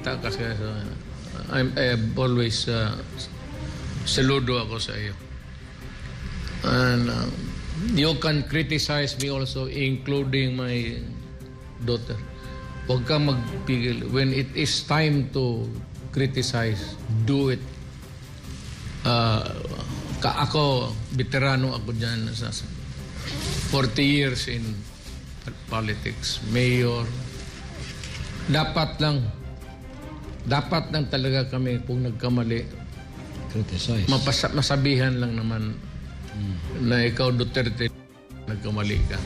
Kasi I've always saludo ako sa iyo. And you can criticize me also, including my daughter. Huwag ka magpigil. When it is time to criticize, do it. Ako, veterano ako dyan. 40 years in politics, mayor. Dapat lang talaga kami kung nagkamali. Criticize. Masabihan lang naman na ikaw, Duterte, nagkamali ka.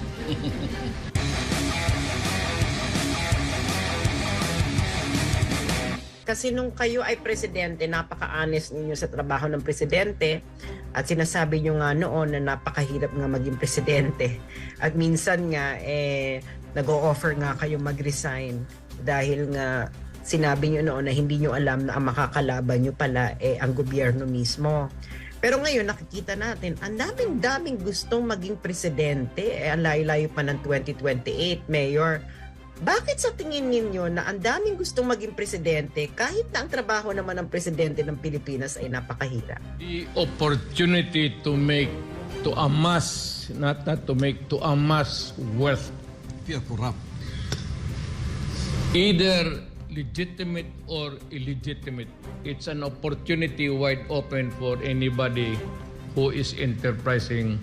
Kasi nung kayo ay presidente, napaka-honest ninyo sa trabaho ng presidente at sinasabi nyo nga noon na napakahirap nga maging presidente. At minsan nga, nag-o-offer nga kayo mag-resign dahil nga sinabi nyo noon na hindi nyo alam na ang makakalaban nyo pala ang gobyerno mismo. Pero ngayon nakikita natin, ang daming gustong maging presidente, ang layo-layo pa ng 2028, Mayor. Bakit sa tingin ninyo na ang daming gustong maging presidente kahit na ang trabaho naman ng presidente ng Pilipinas ay napakahirap? The opportunity to amass, not to make, to amass wealth. Fear corrupt. Either legitimate or illegitimate. It's an opportunity wide open for anybody who is enterprising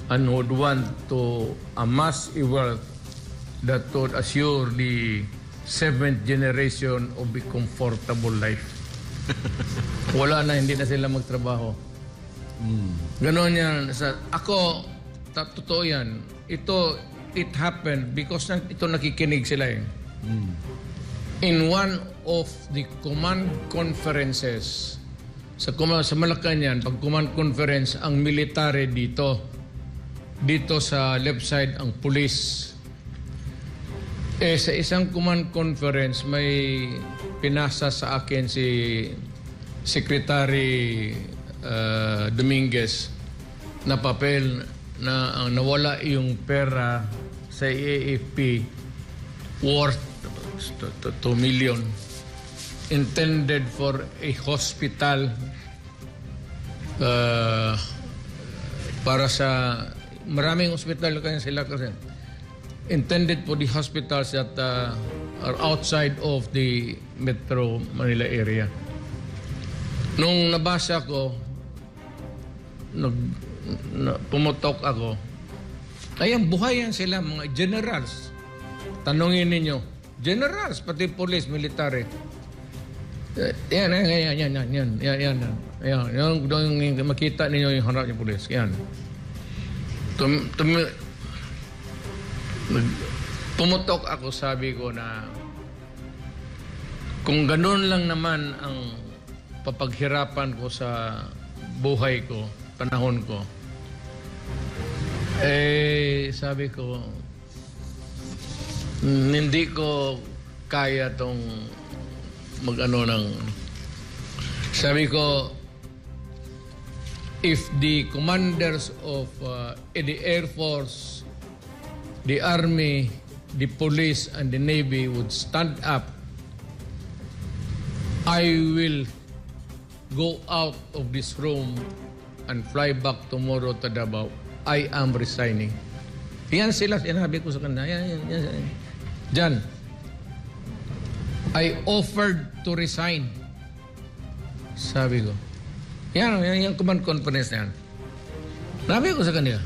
and would want to amass a wealth that would assure the 7th generation of a comfortable life. Wala na, hindi na sila magtrabaho. Ganon yan. Ako, totoo yan. It happened because ito nakikinig sila eh. In one of the command conferences sa Malacanang, pag command conference, ang military dito sa left side ang police. Sa isang command conference, may pinasa sa akin si Secretary Dominguez na papel na nawala yung pera sa AFP worth 2 million intended for a hospital para sa maraming hospital kaya sila kasi intended for the hospitals that are outside of the Metro Manila area. Nung nabasa ko, pumutok ako, ay ang buhayan sila, mga generals. Tanungin ninyo, generals, pati police, military. Yan. Makita ninyo yung harap ng police. Yan. Pumutok ako, sabi ko na kung ganun lang naman ang papaghirapan ko sa buhay ko, panahon ko, sabi ko, hindi ko kaya tong sabi ko, if the commanders of the Air Force, the Army, the Police, and the Navy would stand up, I will go out of this room and fly back tomorrow to Davao. I am resigning. Yan sila, sinabi ko sa kanila. Yan. Diyan. I offered to resign. Sabi ko. Yan, yung command conference na yan. Sabi ko sa kanila.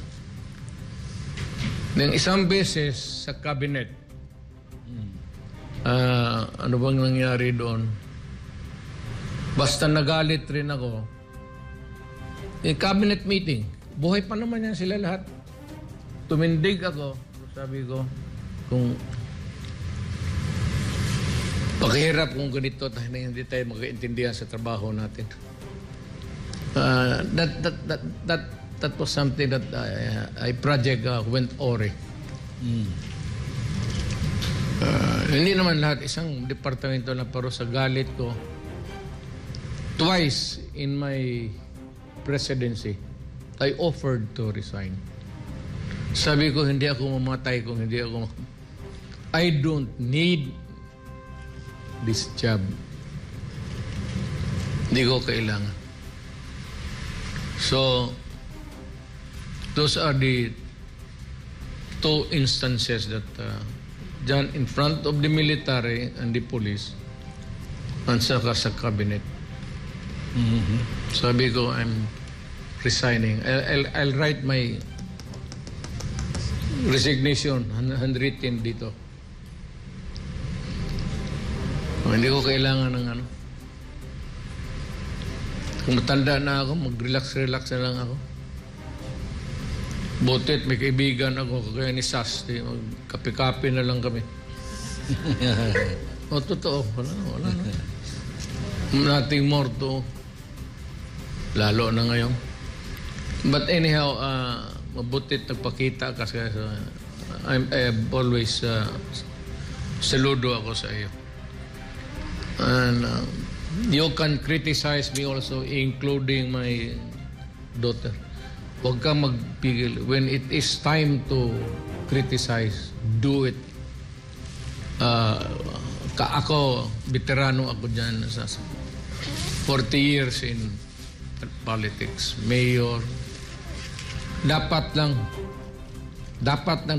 Nang isang beses sa cabinet, ano bang nangyari doon? Basta nagalit rin ako. Yung cabinet meeting, buhay pa naman yan sila lahat. Tumindig ako. Sabi ko, kung pakihirap kung ganito, hindi tayo magkaintindihan sa trabaho natin. That was something that I project went ore. Hindi naman lahat, isang departamento na paro sa galit ko. Twice in my presidency, I offered to resign. Sabi ko, hindi ako mamatay I don't need this job. Hindi ko kailangan. So, those are the two instances that dyan in front of the military and the police and saka sa cabinet. Sabi ko, I'm resigning. I'll write my resignation, handwritten dito. Hindi ko kailangan ng ano. Kung matanda na ako, mag-relax na lang ako. Butit, may kaibigan ako, kaya ni Sasti, magkape-kape na lang kami. O, totoo. Wala na. Nothing more to, lalo na ngayon. But anyhow, mabutit nagpakita kasi I've always saludo ako sa iyo. And you can criticize me also, including my daughter. Huwag kang magpigil. When it is time to criticize, do it. Ako, veterano ako dyan sa 40 years in politics. Mayor. Dapat lang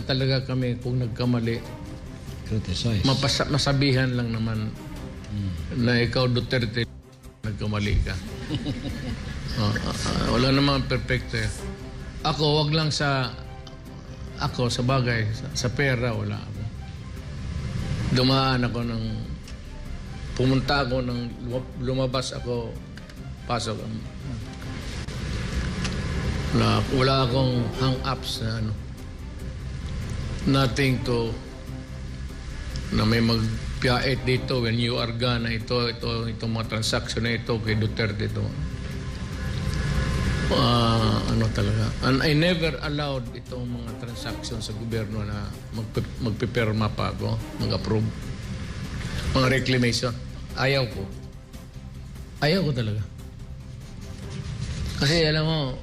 talaga kami kung nagkamali. Criticize. Masabihan lang naman na ikaw, Duterte, nagkamali ka. Wala naman perfecto. Ako, wag lang sa bagay, sa pera, wala ako. Pumunta ako lumabas ako, pasok. Wala akong hang-ups na ano. Nothing to, na may magpiyait dito when you are gone, itong mga transaction na ito kay Duterte ito. Ano talaga. And I never allowed itong mga transaction sa gobyerno na magpipirma pa ako, mag-approve. Mga reclamation. Ayaw ko talaga. Kasi alam mo,